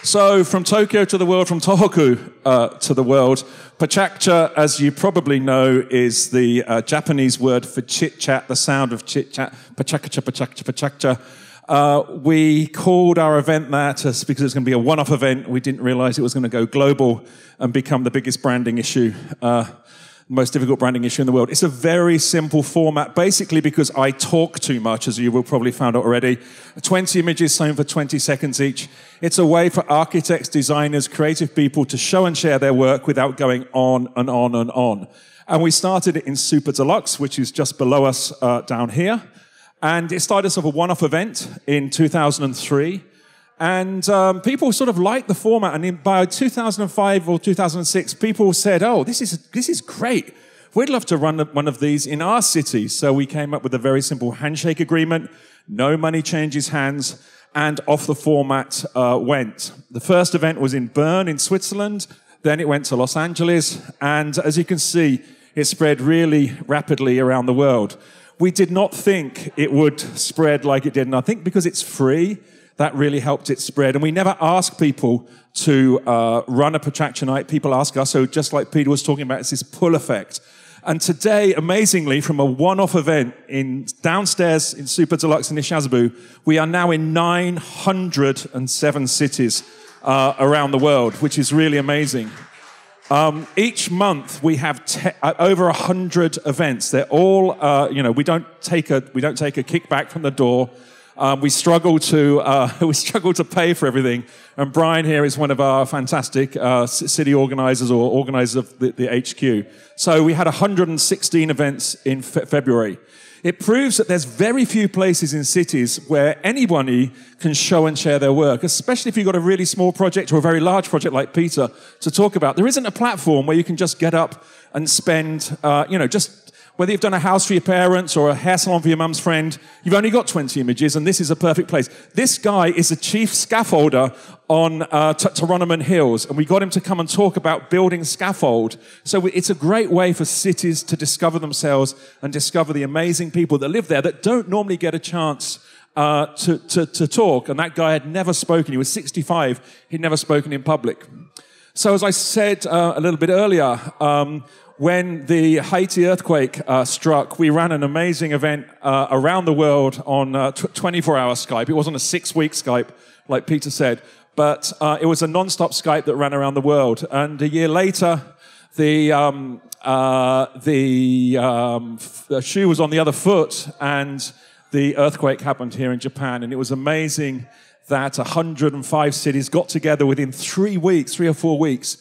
So, from Tokyo to the world, from Tohoku to the world, PechaKucha, as you probably know, is the Japanese word for chit-chat, the sound of chit-chat. PechaKucha, PechaKucha, PechaKucha. We called our event that because it was going to be a one-off event. We didn't realize it was going to go global and become the biggest branding issue, most difficult branding issue in the world. It's a very simple format, basically because I talk too much, as you will probably found out already. 20 images, same for 20 seconds each. It's a way for architects, designers, creative people to show and share their work without going on and on and on. And we started it in Super Deluxe, which is just below us down here. And it started as a one-off event in 2003. And people sort of liked the format. And by 2005 or 2006, people said, oh, this is great. We'd love to run one of these in our city. So we came up with a very simple handshake agreement. No money changes hands. And off the format went. The first event was in Bern in Switzerland. Then it went to Los Angeles. And as you can see, it spread really rapidly around the world. We did not think it would spread like it did. And I think because it's free, that really helped it spread. And we never ask people to run a PechaKucha night. People ask us. So just like Peter was talking about, it's this pull effect. And today, amazingly, from a one-off event downstairs in Super Deluxe in Ishizubu, we are now in 907 cities around the world, which is really amazing. Each month we have over 100 events. They're all, we don't take a kickback from the door. We struggle to pay for everything. And Brian here is one of our fantastic city organizers or organizers of the HQ. So we had 116 events in February. It proves that there's very few places in cities where anybody can show and share their work, especially if you've got a really small project or a very large project like Peter to talk about. There isn't a platform where you can just get up and spend, just whether you've done a house for your parents or a hair salon for your mum's friend, you've only got 20 images, and this is a perfect place. This guy is the chief scaffolder on Toronto Hills, and we got him to come and talk about building scaffold. So it's a great way for cities to discover themselves and discover the amazing people that live there that don't normally get a chance to talk. And that guy had never spoken. He was 65. He'd never spoken in public. So as I said a little bit earlier, when the Haiti earthquake struck, we ran an amazing event around the world on 24-hour Skype. It wasn't a 6-week Skype, like Peter said, but it was a non-stop Skype that ran around the world. And a year later, the shoe was on the other foot, and the earthquake happened here in Japan. And it was amazing that 105 cities got together within 3 or 4 weeks.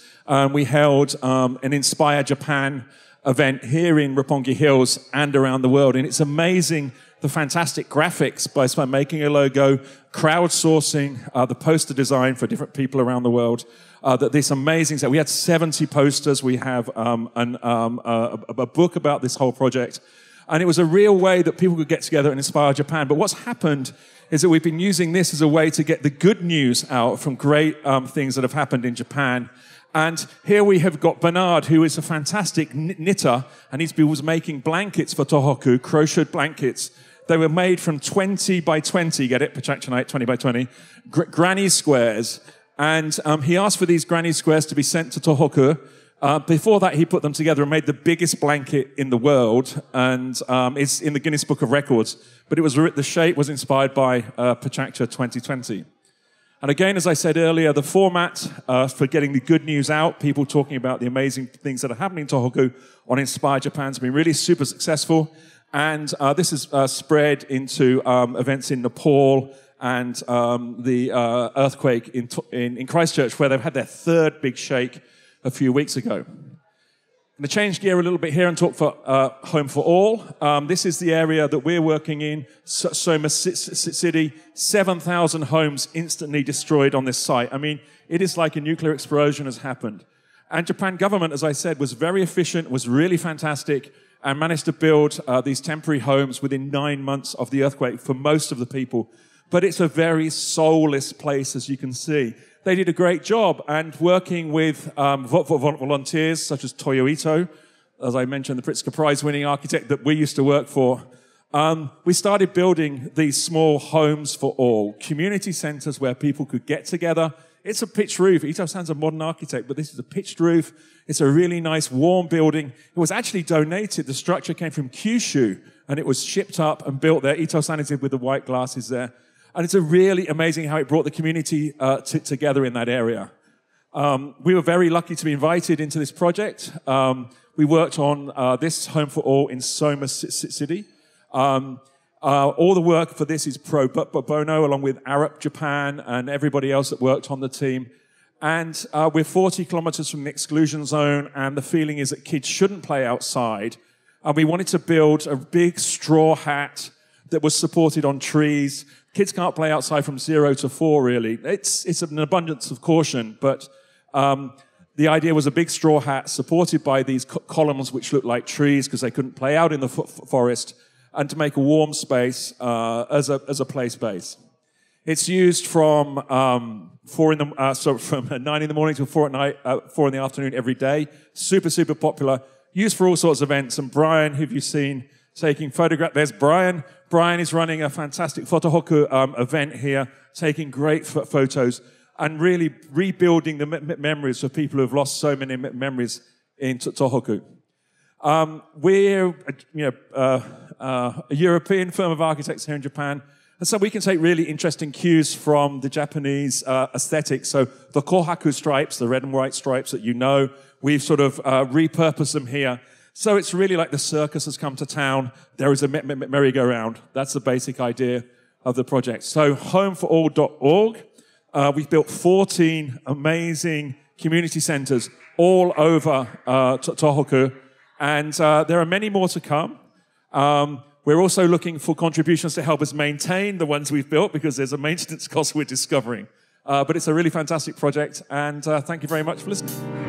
We held an Inspire Japan event here in Roppongi Hills and around the world. And it's amazing the fantastic graphics by making a logo, crowdsourcing the poster design for different people around the world. That this amazing set. We had 70 posters. We have a book about this whole project. And it was a real way that people could get together and inspire Japan. But what's happened is that we've been using this as a way to get the good news out from great things that have happened in Japan. And here we have got Bernard, who is a fantastic knitter, and he was making blankets for Tohoku, crocheted blankets. They were made from 20 by 20, get it? PechaKucha night, 20 by 20, granny squares. And he asked for these granny squares to be sent to Tohoku. Before that, he put them together and made the biggest blanket in the world, and it's in the Guinness Book of Records. But the shape was inspired by PechaKucha 2020. And again, as I said earlier, the format for getting the good news out, people talking about the amazing things that are happening in Tohoku on Inspire Japan has been really super successful. And this has spread into events in Nepal and the earthquake in Christchurch, where they've had their third big shake a few weeks ago. I'm going to change gear a little bit here and talk for Home for All. This is the area that we're working in, Soma City. 7,000 homes instantly destroyed on this site. I mean, it is like a nuclear explosion has happened. And Japan government, as I said, was very efficient, was really fantastic, and managed to build these temporary homes within 9 months of the earthquake for most of the people. But it's a very soulless place, as you can see. They did a great job, and working with volunteers such as Toyo Ito, as I mentioned, the Pritzker Prize-winning architect that we used to work for, we started building these small homes for all, community centers where people could get together. It's a pitched roof. Ito-san's a modern architect, but this is a pitched roof. It's a really nice, warm building. It was actually donated. The structure came from Kyushu, and it was shipped up and built there. Ito-san is with the white glasses there. And it's a really amazing how it brought the community together in that area. We were very lucky to be invited into this project. We worked on this Home for All in Soma City. All the work for this is pro bono, along with Arab Japan and everybody else that worked on the team. And we're 40 kilometers from the exclusion zone, and the feeling is that kids shouldn't play outside. And we wanted to build a big straw hat that was supported on trees. Kids can't play outside from 0 to 4, really. It's an abundance of caution, but the idea was a big straw hat supported by these columns which looked like trees because they couldn't play out in the forest, and to make a warm space as a play space. It's used from 9 in the morning till 4 at night, 4 in the afternoon every day. Super, super popular. Used for all sorts of events. And Brian, who have you seen taking photographs? There's Brian. Brian is running a fantastic Tohoku event here, taking great photos and really rebuilding the memories for people who have lost so many memories in Tohoku. We're a European firm of architects here in Japan, and so we can take really interesting cues from the Japanese aesthetic. So the kohaku stripes, the red and white stripes that you know, we've sort of repurposed them here. So it's really like the circus has come to town. There is a merry-go-round. That's the basic idea of the project. So homeforall.org. We've built 14 amazing community centers all over Tohoku. And there are many more to come. We're also looking for contributions to help us maintain the ones we've built, because there's a maintenance cost we're discovering. But it's a really fantastic project, and thank you very much for listening.